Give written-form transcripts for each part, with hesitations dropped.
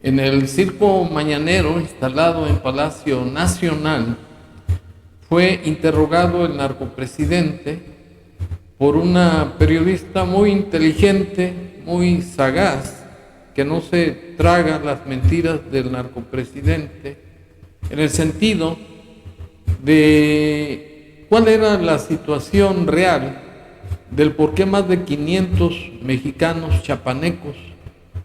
En el circo mañanero instalado en Palacio Nacional fue interrogado el narcopresidente por una periodista muy inteligente, muy sagaz, que no se traga las mentiras del narcopresidente, en el sentido de cuál era la situación real del por qué más de 500 mexicanos chapanecos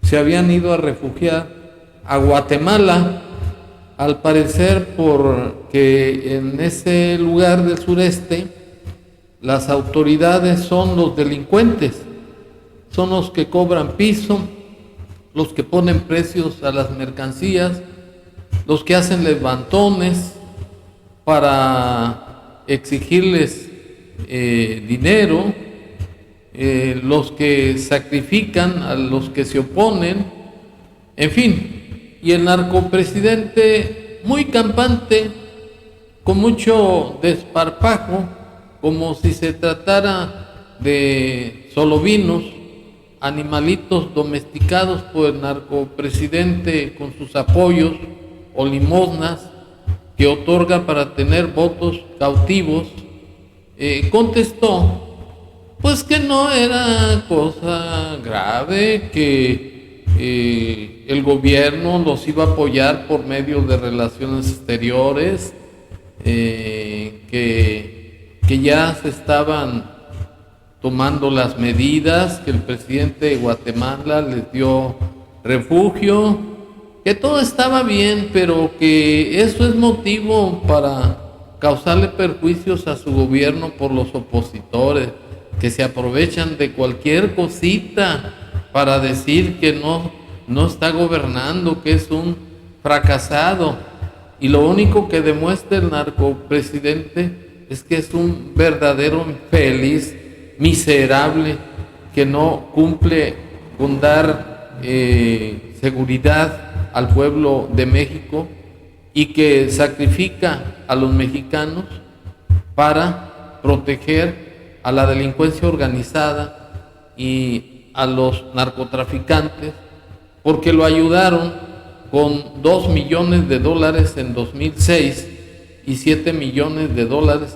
se habían ido a refugiar a Guatemala, al parecer porque en ese lugar del sureste las autoridades son los delincuentes, son los que cobran piso, los que ponen precios a las mercancías, los que hacen levantones para exigirles dinero, los que sacrifican a los que se oponen, en fin. Y el narcopresidente, muy campante, con mucho desparpajo, como si se tratara de solovinos, animalitos domesticados por el narcopresidente con sus apoyos o limosnas que otorga para tener votos cautivos, contestó pues que no era cosa grave, que el gobierno los iba a apoyar por medio de relaciones exteriores, que ya se estaban tomando las medidas, que el presidente de Guatemala les dio refugio, que todo estaba bien, pero que eso es motivo para causarle perjuicios a su gobierno por los opositores, que se aprovechan de cualquier cosita para decir que no está gobernando, que es un fracasado. Y lo único que demuestra el narcopresidente es que es un verdadero infeliz, miserable, que no cumple con dar seguridad al pueblo de México y que sacrifica a los mexicanos para proteger a la delincuencia organizada y a los narcotraficantes, porque lo ayudaron con $2 millones en 2006 y $7 millones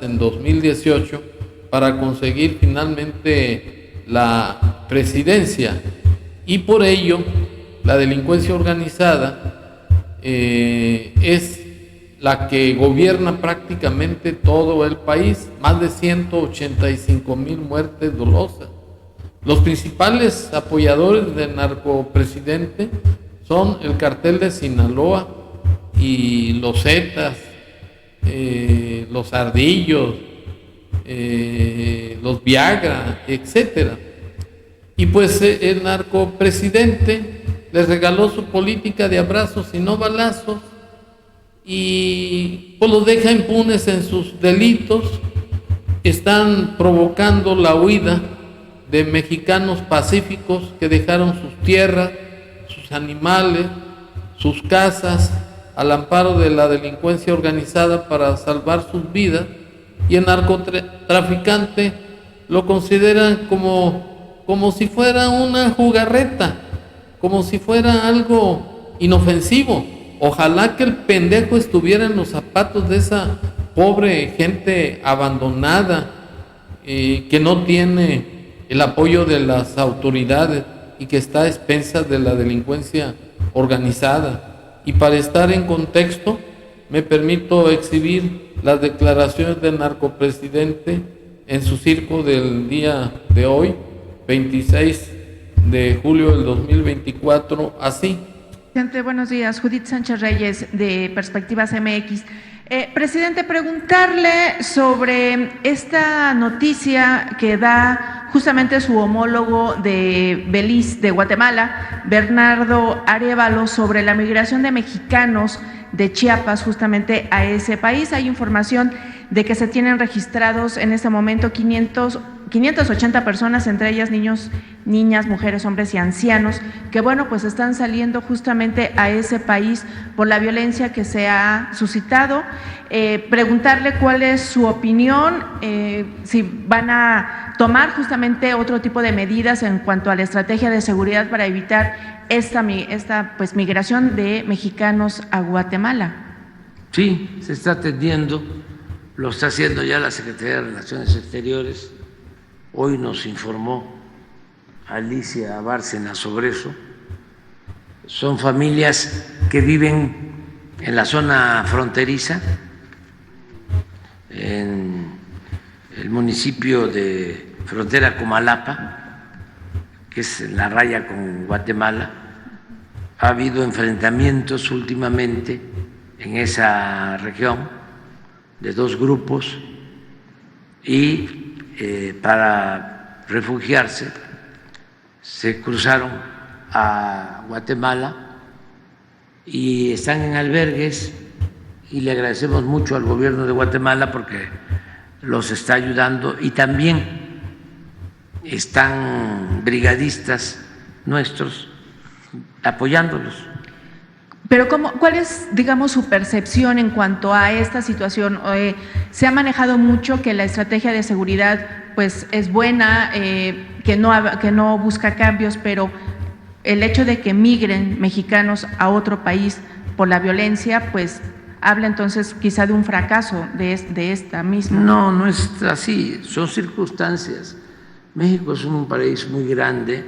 en 2018 para conseguir finalmente la presidencia. Y por ello la delincuencia organizada es la que gobierna prácticamente todo el país, más de 185,000 muertes dolosas. Los principales apoyadores del narcopresidente son el cartel de Sinaloa y los Zetas, los Ardillos, los Viagra, etcétera. Y pues el narcopresidente les regaló su política de abrazos y no balazos, y pues los deja impunes en sus delitos. Están provocando la huida de mexicanos pacíficos que dejaron sus tierras, sus animales, sus casas al amparo de la delincuencia organizada para salvar sus vidas, y el narcotraficante lo consideran como si fuera una jugarreta, como si fuera algo inofensivo. Ojalá que el pendejo estuviera en los zapatos de esa pobre gente abandonada, que no tiene el apoyo de las autoridades y que está a expensas de la delincuencia organizada. Y para estar en contexto, me permito exhibir las declaraciones del narcopresidente en su circo del día de hoy, 26 de julio del 2024, así. Presidente, buenos días. Judith Sánchez Reyes, de Perspectivas MX. Presidente, preguntarle sobre esta noticia que da justamente su homólogo de Belice, de Guatemala, Bernardo Arévalo, sobre la migración de mexicanos de Chiapas justamente a ese país. Hay información de que se tienen registrados en este momento 580 personas, entre ellas niños, niñas, mujeres, hombres y ancianos, que bueno, pues están saliendo justamente a ese país por la violencia que se ha suscitado. Preguntarle cuál es su opinión, si van a tomar justamente otro tipo de medidas en cuanto a la estrategia de seguridad para evitar esta pues migración de mexicanos a Guatemala. Sí, se está atendiendo, lo está haciendo ya la Secretaría de Relaciones Exteriores. Hoy nos informó Alicia Bárcena sobre eso. Son familias que viven en la zona fronteriza, en el municipio de frontera Comalapa, que es la raya con Guatemala. Ha habido enfrentamientos últimamente en esa región de dos grupos y para refugiarse se cruzaron a Guatemala y están en albergues, y le agradecemos mucho al gobierno de Guatemala porque los está ayudando, y también están brigadistas nuestros apoyándolos. Pero ¿cuál es, digamos, su percepción en cuanto a esta situación? Se ha manejado mucho que la estrategia de seguridad pues es buena, que no busca cambios, pero el hecho de que migren mexicanos a otro país por la violencia, pues habla entonces quizá de un fracaso de esta misma. No, no es así, son circunstancias. México es un país muy grande.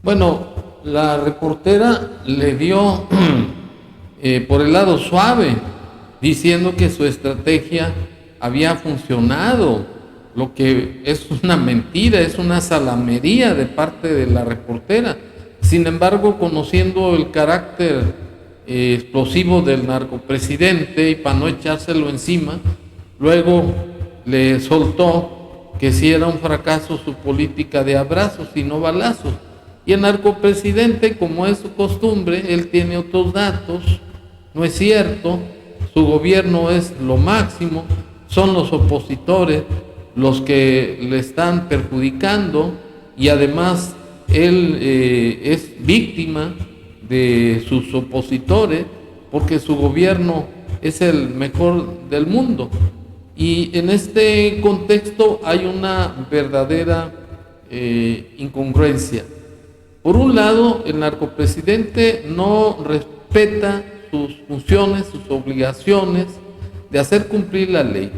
Bueno, la reportera le dio por el lado suave, diciendo que su estrategia había funcionado, lo que es una mentira, es una salamería de parte de la reportera. Sin embargo, conociendo el carácter explosivo del narcopresidente, y para no echárselo encima, luego le soltó que si era un fracaso su política de abrazos y no balazos. Y el narcopresidente, como es su costumbre, él tiene otros datos, no es cierto, su gobierno es lo máximo, son los opositores los que le están perjudicando, y además él es víctima de sus opositores porque su gobierno es el mejor del mundo. Y en este contexto hay una verdadera incongruencia. Por un lado, el narcopresidente no respeta sus funciones, sus obligaciones de hacer cumplir la ley.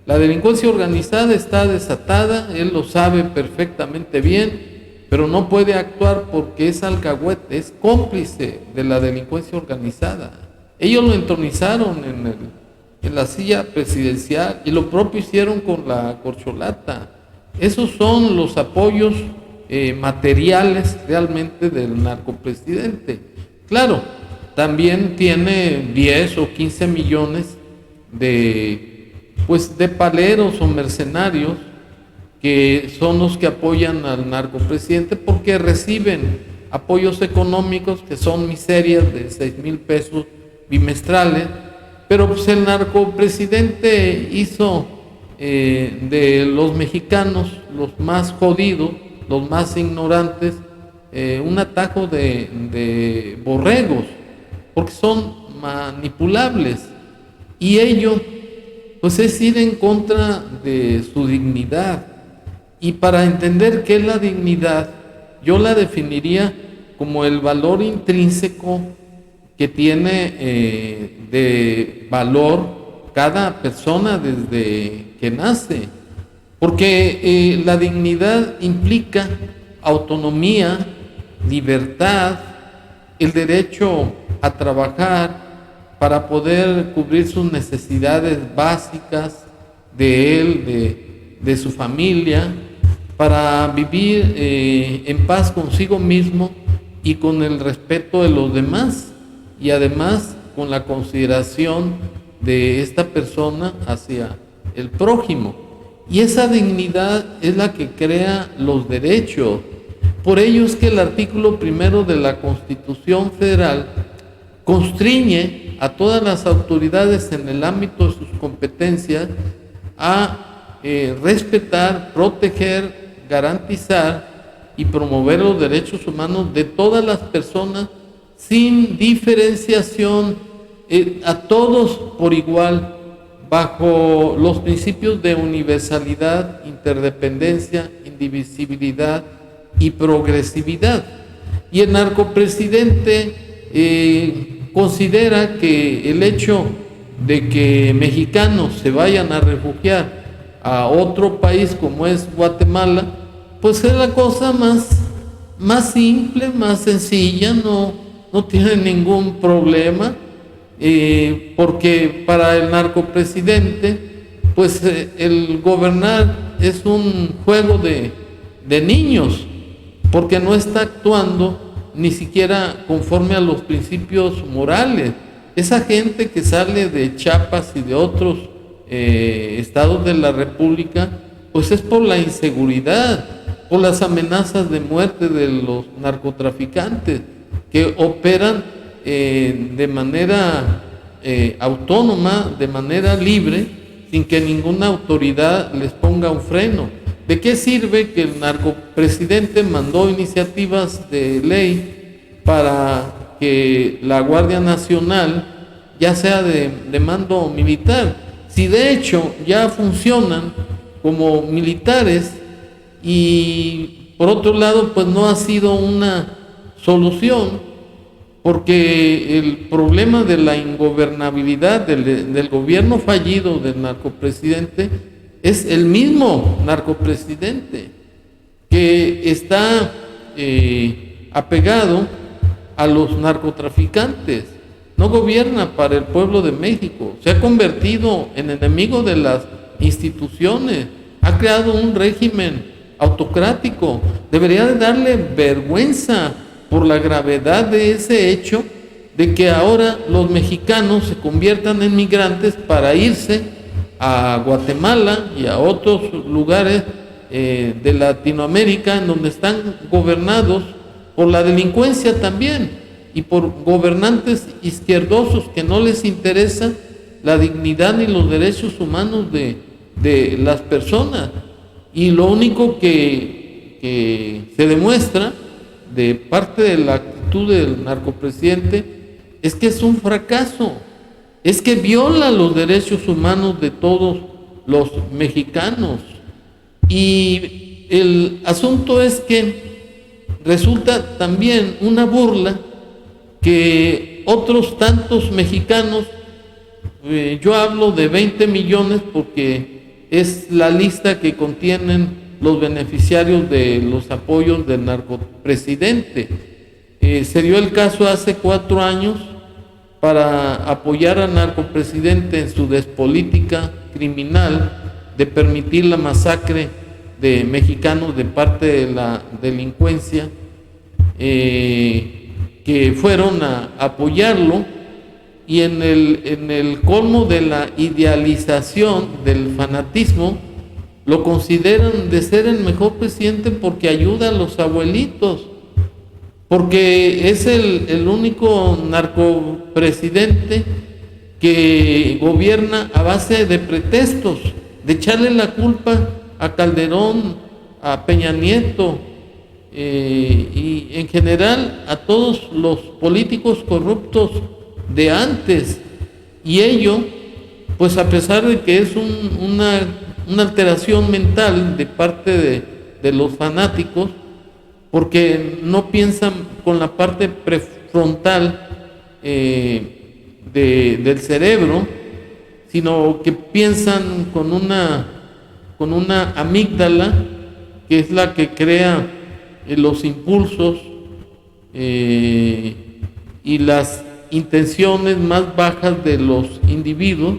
La delincuencia organizada está desatada, él lo sabe perfectamente bien, pero no puede actuar porque es alcahuete, es cómplice de la delincuencia organizada. Ellos lo entronizaron en la silla presidencial, y lo propio hicieron con la corcholata. Esos son los apoyos materiales realmente del narcopresidente. Claro, también tiene 10 o 15 millones de paleros o mercenarios que son los que apoyan al narcopresidente, porque reciben apoyos económicos que son miserias de 6,000 pesos bimestrales. Pero pues el narcopresidente hizo de los mexicanos, los más jodidos, los más ignorantes, un atajo de borregos, porque son manipulables, y ello pues es ir en contra de su dignidad. Y para entender qué es la dignidad, yo la definiría como el valor intrínseco que tiene de valor cada persona desde que nace, porque la dignidad implica autonomía, libertad, el derecho a trabajar para poder cubrir sus necesidades básicas de él, de su familia, para vivir en paz consigo mismo y con el respeto de los demás, y además con la consideración de esta persona hacia el prójimo. Y esa dignidad es la que crea los derechos. Por ello es que el artículo 1 de la Constitución Federal constriñe a todas las autoridades en el ámbito de sus competencias a respetar, proteger, garantizar y promover los derechos humanos de todas las personas sin diferenciación, a todos por igual, bajo los principios de universalidad, interdependencia, indivisibilidad y progresividad. Y el narcopresidente considera que el hecho de que mexicanos se vayan a refugiar a otro país como es Guatemala, pues es la cosa más simple, más sencilla, no tiene ningún problema, porque para el narcopresidente, pues el gobernar es un juego de niños, porque no está actuando ni siquiera conforme a los principios morales. Esa gente que sale de Chiapas y de otros estados de la República, pues es por la inseguridad, por las amenazas de muerte de los narcotraficantes que operan de manera autónoma, de manera libre, sin que ninguna autoridad les ponga un freno. ¿De qué sirve que el narcopresidente mandó iniciativas de ley para que la Guardia Nacional ya sea de mando militar? Si de hecho ya funcionan como militares y por otro lado pues no ha sido una solución, porque el problema de la ingobernabilidad del gobierno fallido del narcopresidente es el mismo narcopresidente que está apegado a los narcotraficantes. No gobierna para el pueblo de México, se ha convertido en enemigo de las instituciones, ha creado un régimen autocrático. Debería de darle vergüenza por la gravedad de ese hecho, de que ahora los mexicanos se conviertan en migrantes para irse a Guatemala y a otros lugares de Latinoamérica, en donde están gobernados por la delincuencia también, y por gobernantes izquierdosos que no les interesa la dignidad ni los derechos humanos de las personas. Y lo único que se demuestra de parte de la actitud del narcopresidente es que es un fracaso, es que viola los derechos humanos de todos los mexicanos. Y el asunto es que resulta también una burla que otros tantos mexicanos, yo hablo de 20 millones porque es la lista que contienen los beneficiarios de los apoyos del narcopresidente. Se dio el caso hace 4 años para apoyar al narcopresidente en su despolítica criminal de permitir la masacre de mexicanos de parte de la delincuencia, que fueron a apoyarlo, y en el colmo de la idealización del fanatismo lo consideran de ser el mejor presidente porque ayuda a los abuelitos, porque es el único narcopresidente que gobierna a base de pretextos, de echarle la culpa a Calderón, a Peña Nieto, y en general a todos los políticos corruptos de antes. Y ello, pues a pesar de que es una alteración mental de parte de los fanáticos, porque no piensan con la parte prefrontal del cerebro, sino que piensan con una amígdala, que es la que crea los impulsos y las intenciones más bajas de los individuos,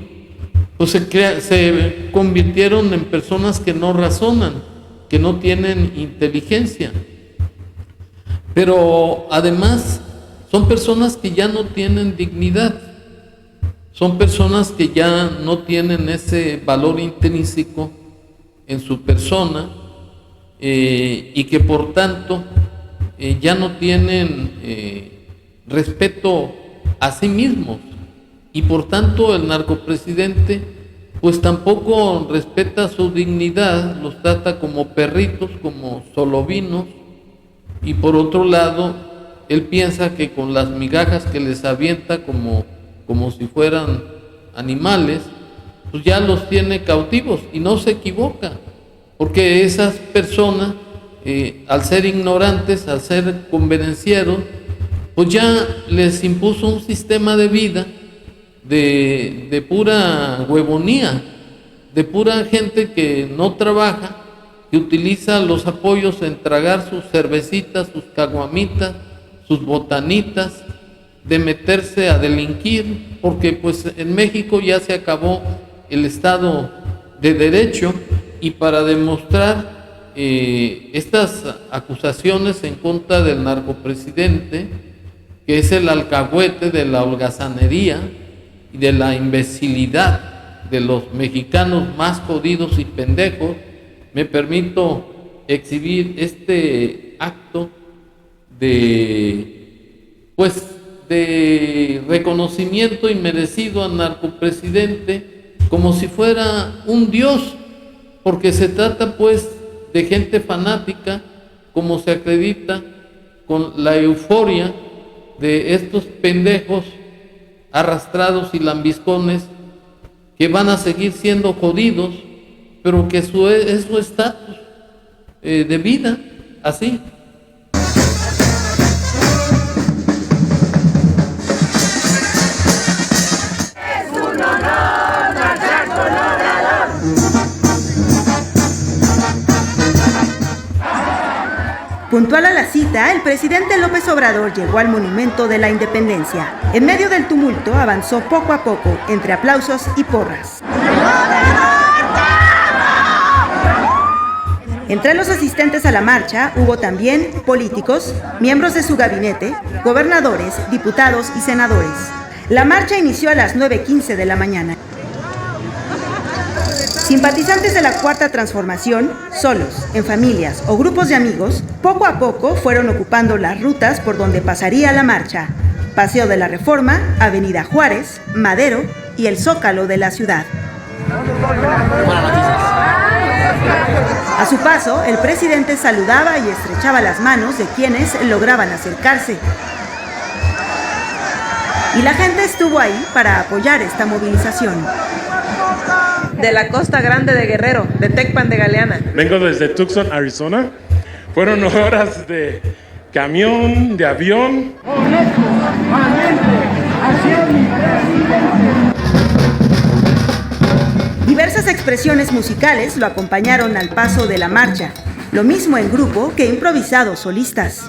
pues se convirtieron en personas que no razonan, que no tienen inteligencia. Pero además son personas que ya no tienen dignidad, son personas que ya no tienen ese valor intrínseco en su persona, y que por tanto ya no tienen respeto a sí mismos, y por tanto el narcopresidente pues tampoco respeta su dignidad, los trata como perritos, como solovinos, y por otro lado él piensa que con las migajas que les avienta como si fueran animales, pues ya los tiene cautivos y no se equivoca, porque esas personas, al ser ignorantes, al ser convenencieros, pues ya les impuso un sistema de vida de pura huevonía, de pura gente que no trabaja, que utiliza los apoyos en tragar sus cervecitas, sus caguamitas, sus botanitas, de meterse a delinquir, porque pues en México ya se acabó el Estado de Derecho, y para demostrar estas acusaciones en contra del narcopresidente, que es el alcahuete de la holgazanería y de la imbecilidad de los mexicanos más jodidos y pendejos, me permito exhibir este acto de reconocimiento inmerecido al narcopresidente, como si fuera un dios, porque se trata pues de gente fanática, como se acredita con la euforia de estos pendejos arrastrados y lambiscones que van a seguir siendo jodidos, pero que es su estatus de vida, así. Puntual a la cita, el presidente López Obrador llegó al Monumento de la Independencia. En medio del tumulto, avanzó poco a poco, entre aplausos y porras. Entre los asistentes a la marcha hubo también políticos, miembros de su gabinete, gobernadores, diputados y senadores. La marcha inició a las 9:15 de la mañana. Simpatizantes de la Cuarta Transformación, solos, en familias o grupos de amigos, poco a poco fueron ocupando las rutas por donde pasaría la marcha: Paseo de la Reforma, Avenida Juárez, Madero y el Zócalo de la ciudad. A su paso, el presidente saludaba y estrechaba las manos de quienes lograban acercarse. Y la gente estuvo ahí para apoyar esta movilización. De la Costa Grande de Guerrero, de Tecpan de Galeana. Vengo desde Tucson, Arizona. Fueron horas de camión, de avión. Diversas expresiones musicales lo acompañaron al paso de la marcha, lo mismo en grupo que improvisados solistas.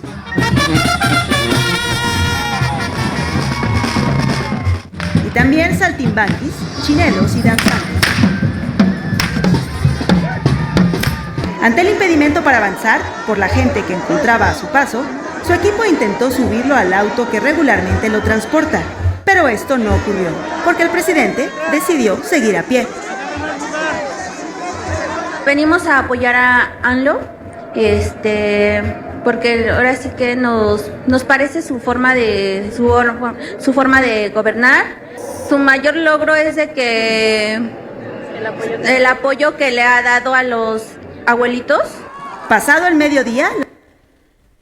Y también saltimbanquis, chinelos y danzantes. Ante el impedimento para avanzar por la gente que encontraba a su paso, su equipo intentó subirlo al auto que regularmente lo transporta, pero esto no ocurrió, porque el presidente decidió seguir a pie. Venimos a apoyar a AMLO, porque ahora sí que nos parece su forma de gobernar. Su mayor logro es de que el apoyo que le ha dado a los abuelitos. Pasado el mediodía.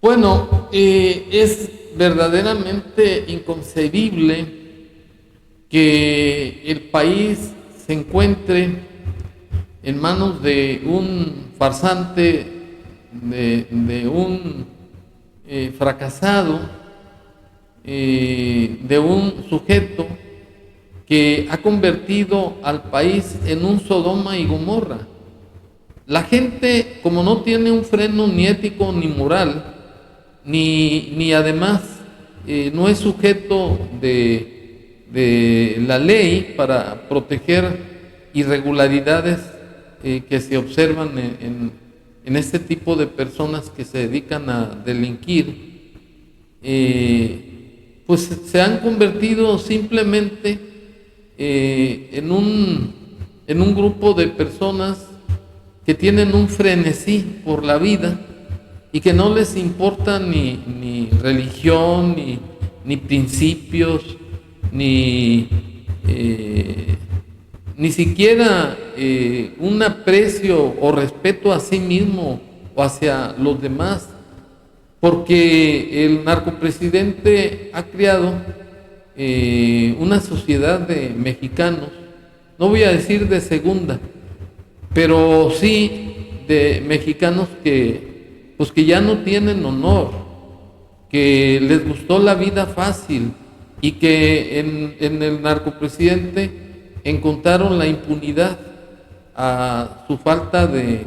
Bueno, es verdaderamente inconcebible que el país se encuentre en manos de un farsante, de un fracasado, de un sujeto que ha convertido al país en un Sodoma y Gomorra. La gente, como no tiene un freno ni ético ni moral, ni además no es sujeto de la ley para proteger irregularidades que se observan en este tipo de personas que se dedican a delinquir, pues se han convertido simplemente en un grupo de personas que tienen un frenesí por la vida y que no les importa ni religión, ni principios, ni siquiera un aprecio o respeto a sí mismo o hacia los demás, porque el narcopresidente ha creado una sociedad de mexicanos no voy a decir de segunda, pero sí de mexicanos que, pues que ya no tienen honor, que les gustó la vida fácil y que en el narcopresidente encontraron la impunidad a su falta de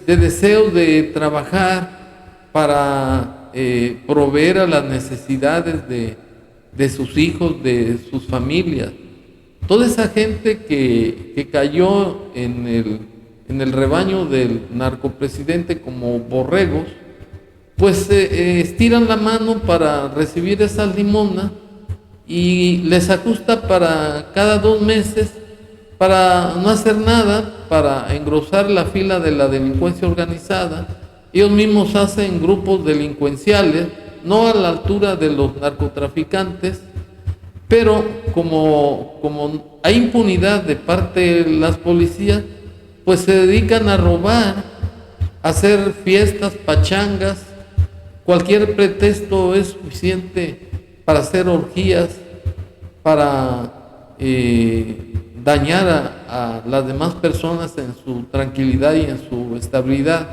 deseo de trabajar para proveer a las necesidades de sus hijos, de sus familias. Toda esa gente que cayó en el rebaño del narcopresidente como borregos, pues estiran la mano para recibir esas limonas y les ajusta para cada 2 meses para no hacer nada, para engrosar la fila de la delincuencia organizada. Ellos mismos hacen grupos delincuenciales, no a la altura de los narcotraficantes, pero como hay impunidad de parte de las policías, pues se dedican a robar, a hacer fiestas, pachangas. Cualquier pretexto es suficiente para hacer orgías, para dañar a las demás personas en su tranquilidad y en su estabilidad,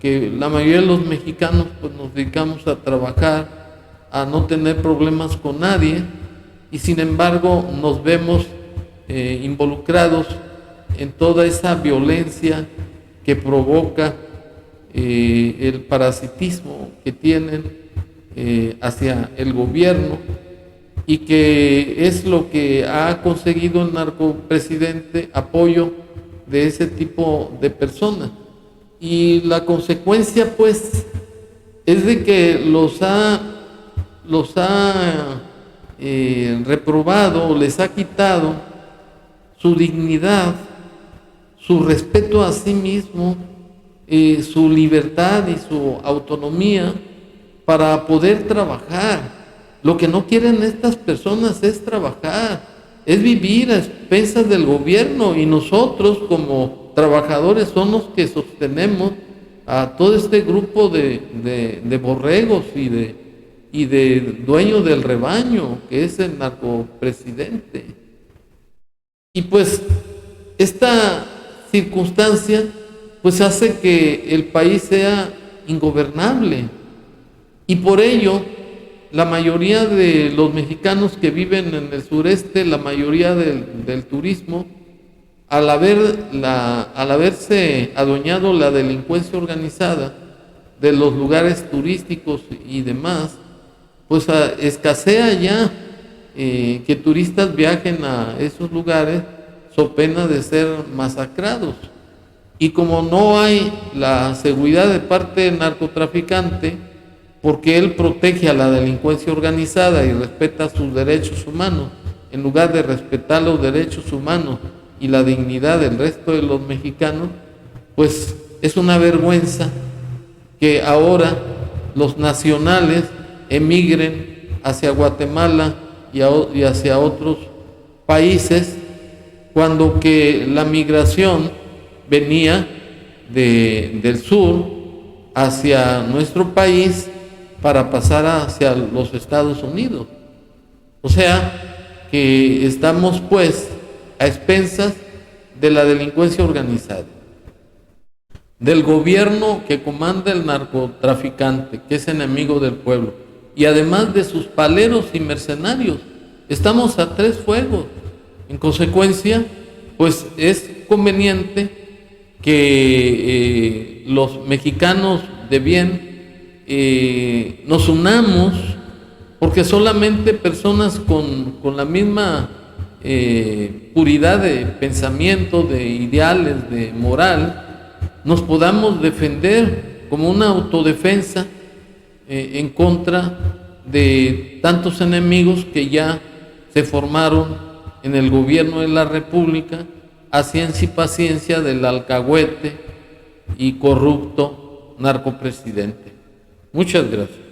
que la mayoría de los mexicanos pues nos dedicamos a trabajar, a no tener problemas con nadie, y sin embargo nos vemos involucrados en toda esa violencia que provoca el parasitismo que tienen hacia el gobierno, y que es lo que ha conseguido el narcopresidente, apoyo de ese tipo de personas. Y la consecuencia pues es de que los ha reprobado, les ha quitado su dignidad, su respeto a sí mismo, su libertad y su autonomía para poder trabajar. Lo que no quieren estas personas es trabajar, es vivir a expensas del gobierno, y nosotros como trabajadores somos los que sostenemos a todo este grupo de borregos y de dueños del rebaño, que es el narcopresidente. Y pues esta circunstancia pues hace que el país sea ingobernable, y por ello la mayoría de los mexicanos que viven en el sureste, la mayoría del turismo, al haberse adueñado la delincuencia organizada de los lugares turísticos y demás, pues escasea ya que turistas viajen a esos lugares so pena de ser masacrados. Y como no hay la seguridad de parte del narcotraficante, porque él protege a la delincuencia organizada y respeta sus derechos humanos, en lugar de respetar los derechos humanos y la dignidad del resto de los mexicanos, pues es una vergüenza que ahora los nacionales emigren hacia Guatemala y hacia otros países, cuando que la migración venía del sur hacia nuestro país para pasar hacia los Estados Unidos. O sea que estamos pues a expensas de la delincuencia organizada, del gobierno que comanda el narcotraficante, que es enemigo del pueblo, y además de sus paleros y mercenarios. Estamos a 3 fuegos. En consecuencia, pues es conveniente que los mexicanos de bien nos unamos, porque solamente personas con la misma puridad de pensamiento, de ideales, de moral, nos podamos defender como una autodefensa en contra de tantos enemigos que ya se formaron en el gobierno de la República a ciencia y paciencia del alcahuete y corrupto narcopresidente. Muchas gracias.